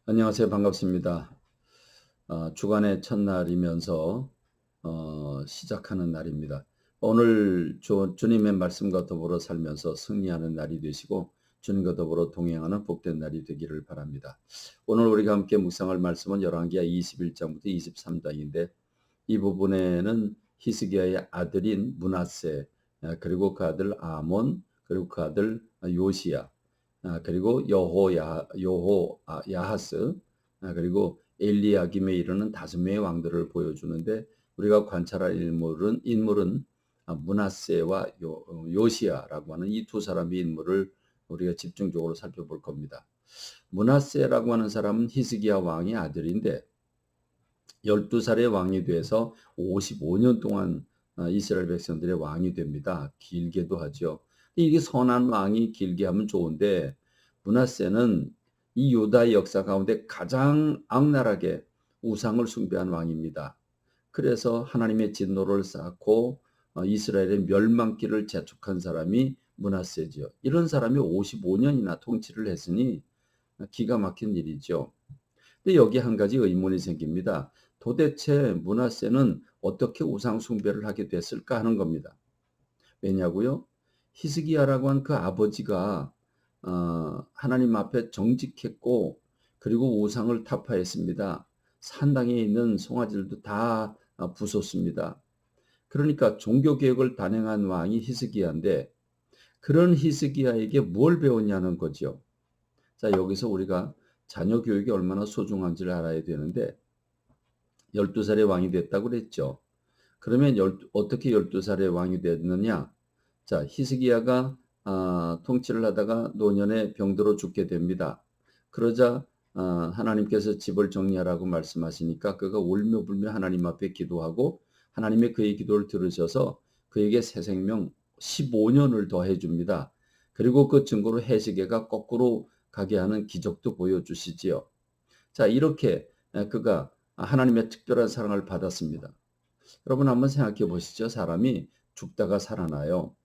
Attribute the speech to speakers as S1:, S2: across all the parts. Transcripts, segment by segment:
S1: 안녕하세요. 반갑습니다. 주간의 첫날이면서 시작하는 날입니다. 오늘 주님의 말씀과 더불어 살면서 승리하는 날이 되시고 주님과 더불어 동행하는 복된 날이 되기를 바랍니다. 오늘 우리가 함께 묵상할 말씀은 열왕기하 21장부터 23장인데 이 부분에는 히스기야의 아들인 므낫세, 그리고 그 아들 아몬, 그리고 그 아들 요시야, 그리고 야하스, 그리고 엘리야김에 이르는 5명의 왕들을 보여주는데 우리가 관찰할 인물은 므낫세와 요시야라고 하는 이 두 사람의 인물을 우리가 집중적으로 살펴볼 겁니다. 므낫세라고 하는 사람은 히스기야 왕의 아들인데 12살의 왕이 돼서 55년 동안 이스라엘 백성들의 왕이 됩니다. 길게도 하죠. 이게 선한 왕이 길게 하면 좋은데 므낫세는 이 유다의 역사 가운데 가장 악랄하게 우상을 숭배한 왕입니다. 그래서 하나님의 진노를 쌓고 이스라엘의 멸망길을 재촉한 사람이 므낫세죠. 이런 사람이 55년이나 통치를 했으니 기가 막힌 일이죠. 근데 여기 한 가지 의문이 생깁니다. 도대체 므낫세는 어떻게 우상 숭배를 하게 됐을까 하는 겁니다. 왜냐고요? 히스기야라고 한 그 아버지가 하나님 앞에 정직했고 그리고 우상을 타파했습니다. 산당에 있는 송아지들도 다 부쉈습니다. 그러니까 종교개혁을 단행한 왕이 히스기야인데 그런 히스기야에게 뭘 배웠냐는 거죠. 자, 여기서 우리가 자녀 교육이 얼마나 소중한지를 알아야 되는데 12살의 왕이 됐다고 그랬죠. 그러면 어떻게 12살의 왕이 됐느냐? 자, 히스기야가 통치를 하다가 노년에 병들어 죽게 됩니다. 그러자 하나님께서 집을 정리하라고 말씀하시니까 그가 울며 불며 하나님 앞에 기도하고 하나님의 그의 기도를 들으셔서 그에게 새 생명 15년을 더해 줍니다. 그리고 그 증거로 해시계가 거꾸로 가게 하는 기적도 보여주시지요. 자, 이렇게 그가 하나님의 특별한 사랑을 받았습니다. 여러분 한번 생각해 보시죠. 사람이 죽다가 살아나요.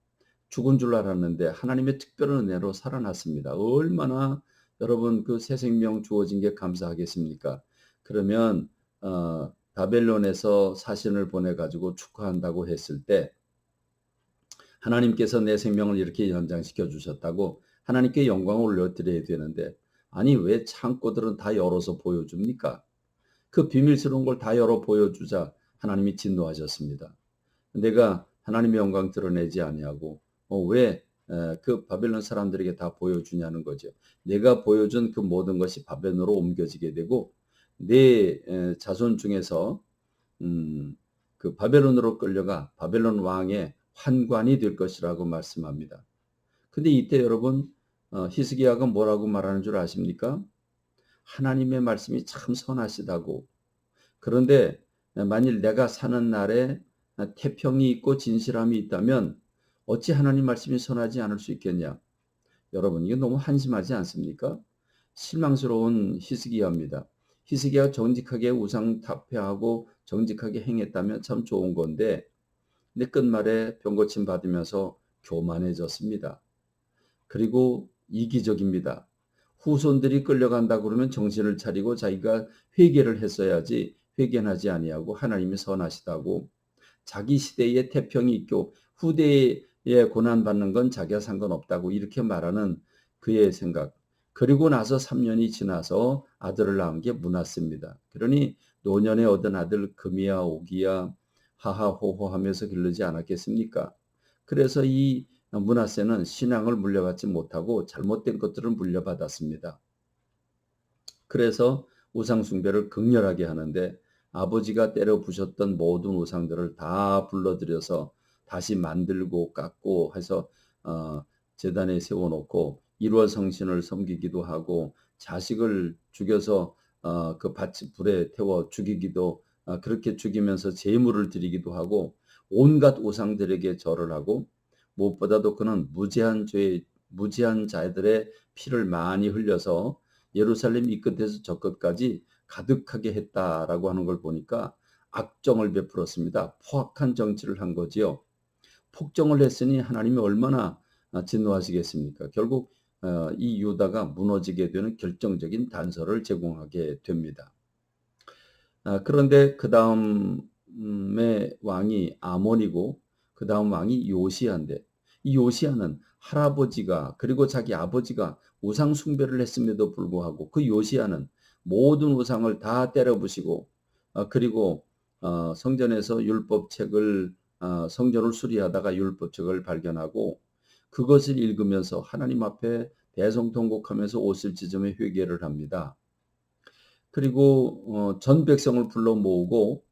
S1: 죽은 줄 알았는데 하나님의 특별한 은혜로 살아났습니다. 얼마나 여러분 그 새 생명 주어진 게 감사하겠습니까? 그러면 바벨론에서 사신을 보내가지고 축하한다고 했을 때 하나님께서 내 생명을 이렇게 연장시켜 주셨다고 하나님께 영광을 올려드려야 되는데 아니 왜 창고들은 다 열어서 보여줍니까? 그 비밀스러운 걸 다 열어 보여주자 하나님이 진노하셨습니다. 내가 하나님의 영광 드러내지 아니하고 왜 그 바벨론 사람들에게 다 보여주냐는 거죠. 내가 보여준 그 모든 것이 바벨론으로 옮겨지게 되고 내 자손 중에서 그 바벨론으로 끌려가 바벨론 왕의 환관이 될 것이라고 말씀합니다. 근데 이때 여러분 히스기야가 뭐라고 말하는 줄 아십니까? 하나님의 말씀이 참 선하시다고. 그런데 만일 내가 사는 날에 태평이 있고 진실함이 있다면 어찌 하나님 말씀이 선하지 않을 수 있겠냐? 여러분 이게 너무 한심하지 않습니까? 실망스러운 히스기야입니다. 히스기야가 정직하게 우상 타파하고 정직하게 행했다면 참 좋은 건데 근데 끝말에 병고침 받으면서 교만해졌습니다. 그리고 이기적입니다. 후손들이 끌려간다 그러면 정신을 차리고 자기가 회개를 했어야지 회개하지 아니하고 하나님이 선하시다고 자기 시대에 태평이 있고 후대에 고난받는 건 자기가 상관없다고 이렇게 말하는 그의 생각. 그리고 나서 3년이 지나서 아들을 낳은 게 므낫세입니다. 그러니 노년에 얻은 아들 금이야 오기야 하하호호 하면서 기르지 않았겠습니까? 그래서 이 므낫세는 신앙을 물려받지 못하고 잘못된 것들을 물려받았습니다. 그래서 우상 숭배를 극렬하게 하는데 아버지가 때려 부셨던 모든 우상들을 다 불러들여서 다시 만들고 깎고 해서 제단에 세워놓고 일월 성신을 섬기기도 하고 자식을 죽여서 그 밭 불에 태워 죽이기도 그렇게 죽이면서 제물을 드리기도 하고 온갖 우상들에게 절을 하고 무엇보다도 그는 무지한 자들의 피를 많이 흘려서 예루살렘 이 끝에서 저 끝까지 가득하게 했다라고 하는 걸 보니까 악정을 베풀었습니다. 포악한 정치를 한 거지요. 폭정을 했으니 하나님이 얼마나 진노하시겠습니까? 결국 이 유다가 무너지게 되는 결정적인 단서를 제공하게 됩니다. 그런데 그 다음의 왕이 아몬이고 그 다음 왕이 요시야인데, 이 요시야는 할아버지가 그리고 자기 아버지가 우상 숭배를 했음에도 불구하고 그 요시야는 모든 우상을 다 때려부시고 그리고 성전에서 율법책을 성전을 수리하다가 율법책을 발견하고 그것을 읽으면서 하나님 앞에 대성통곡하면서 옷을 찢으며 회개를 합니다. 그리고 전 백성을 불러 모으고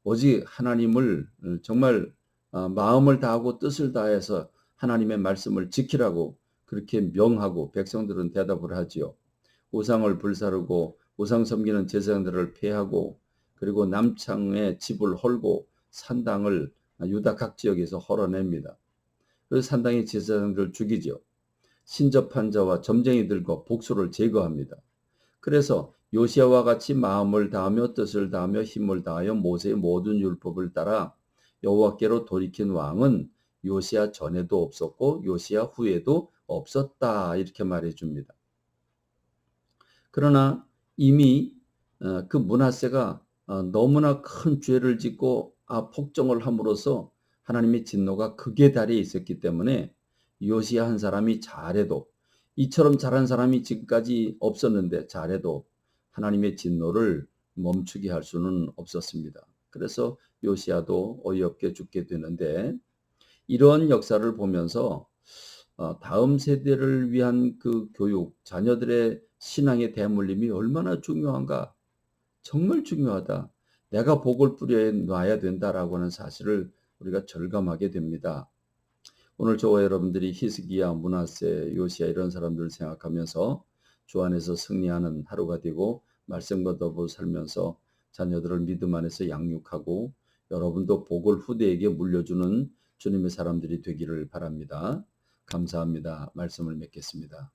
S1: 오직 하나님을 정말 마음을 다하고 뜻을 다해서 하나님의 말씀을 지키라고 그렇게 명하고, 백성들은 대답을 하지요. 우상을 불사르고 우상 섬기는 제사장들을 폐하고 그리고 남창의 집을 헐고 산당을 유다 각 지역에서 헐어냅니다. 그래서 산당의 제사장들을 죽이죠. 신접한 자와 점쟁이들과 복수를 제거합니다. 그래서 요시야와 같이 마음을 다하며 뜻을 다하며 힘을 다하여 모세의 모든 율법을 따라 여호와께로 돌이킨 왕은 요시야 전에도 없었고 요시야 후에도 없었다, 이렇게 말해줍니다. 그러나 이미 그 므낫세가 너무나 큰 죄를 짓고 폭정을 함으로써 하나님의 진노가 극에 달해 있었기 때문에 요시야 한 사람이 잘해도, 이처럼 잘한 사람이 지금까지 없었는데 잘해도 하나님의 진노를 멈추게 할 수는 없었습니다. 그래서 요시야도 어이없게 죽게 되는데, 이런 역사를 보면서 다음 세대를 위한 그 교육, 자녀들의 신앙의 대물림이 얼마나 중요한가, 정말 중요하다, 내가 복을 뿌려 놔야 된다라고 하는 사실을 우리가 절감하게 됩니다. 오늘 저와 여러분들이 히스기야, 므낫세, 요시야 이런 사람들을 생각하면서 주 안에서 승리하는 하루가 되고 말씀과 더불어 살면서 자녀들을 믿음 안에서 양육하고 여러분도 복을 후대에게 물려주는 주님의 사람들이 되기를 바랍니다. 감사합니다. 말씀을 맺겠습니다.